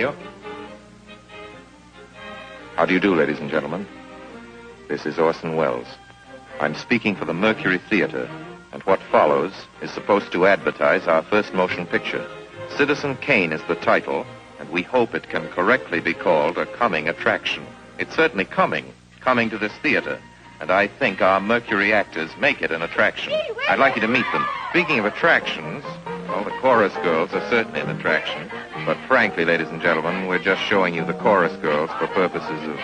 radio. How do you do, ladies and gentlemen? This is Orson Welles. I'm speaking for the Mercury Theater, and what follows is supposed to advertise our first motion picture. Cidadão Kane is the title, and we hope it can correctly be called a coming attraction. It's certainly coming to this theater, and I think our Mercury actors make it an attraction. I'd like you to meet them. Speaking of attractions, well, the chorus girls are certainly an attraction, but frankly, ladies and gentlemen, we're just showing you the chorus girls for purposes of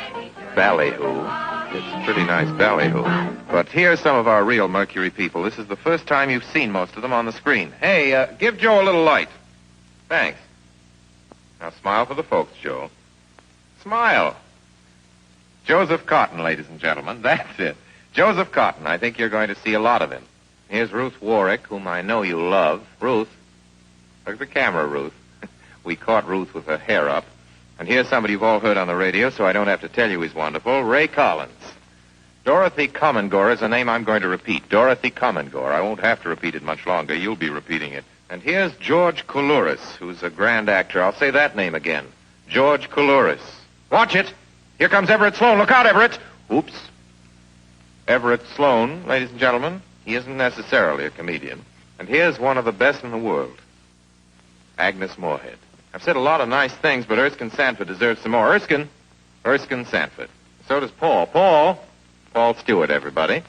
ballyhoo. It's pretty nice ballyhoo. But here's some of our real Mercury people. This is the first time you've seen most of them on the screen. Hey, give Joe a little light. Thanks. Now smile for the folks, Joe. Smile. Joseph Cotton, ladies and gentlemen. That's it. Joseph Cotton. I think you're going to see a lot of him. Here's Ruth Warwick, whom I know you love. Ruth. Look at the camera, Ruth. We caught Ruth with her hair up. And here's somebody you've all heard on the radio, so I don't have to tell you he's wonderful. Ray Collins. Dorothy Commongore is a name I'm going to repeat. Dorothy Commongore. I won't have to repeat it much longer. You'll be repeating it. And here's George Coulouris, who's a grand actor. I'll say that name again. George Coulouris. Watch it. Here comes Everett Sloane. Look out, Everett. Oops. Everett Sloane, ladies and gentlemen, he isn't necessarily a comedian. And here's one of the best in the world. Agnes Moorehead. I've said a lot of nice things, but Erskine Sanford deserves some more. Erskine Sanford. So does Paul. Paul Stewart, everybody.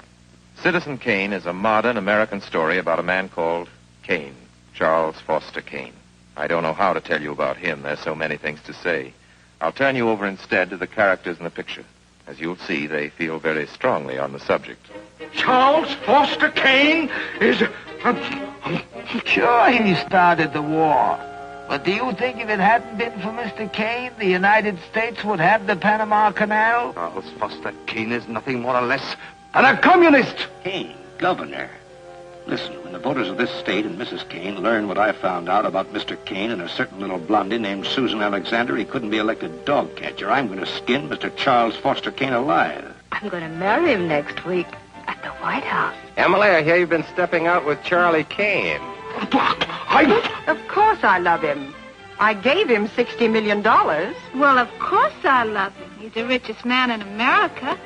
Cidadão Kane is a modern American story about a man called Kane, Charles Foster Kane. I don't know how to tell you about him. There's so many things to say. I'll turn you over instead to the characters in the picture. As you'll see, they feel very strongly on the subject. Charles Foster Kane is... Sure, he started the war. But do you think if it hadn't been for Mr. Kane, the United States would have the Panama Canal? Charles Foster Kane is nothing more or less than a communist. Kane, governor. Listen, when the voters of this state and Mrs. Kane learn what I found out about Mr. Kane and a certain little blondie named Susan Alexander, he couldn't be elected dog catcher. I'm going to skin Mr. Charles Foster Kane alive. I'm going to marry him next week at the White House. Emily, I hear you've been stepping out with Charlie Kane. Of course I love him. I gave him $60 million. Well, of course I love him. He's the richest man in America.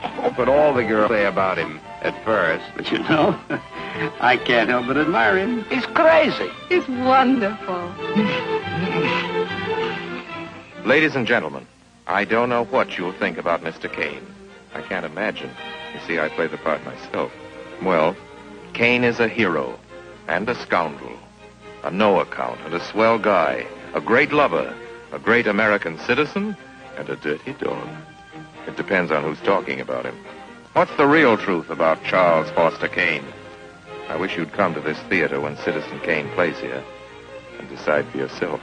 That's what all the girls say about him at first. But you know, I can't help but admire him. He's crazy. He's wonderful. Ladies and gentlemen, I don't know what you'll think about Mr. Kane. I can't imagine. You see, I play the part myself. Well, Kane is a hero and a scoundrel, a no-account and a swell guy, a great lover, a great American citizen, and a dirty dog. It depends on who's talking about him. What's the real truth about Charles Foster Kane? I wish you'd come to this theater when Cidadão Kane plays here and decide for yourself.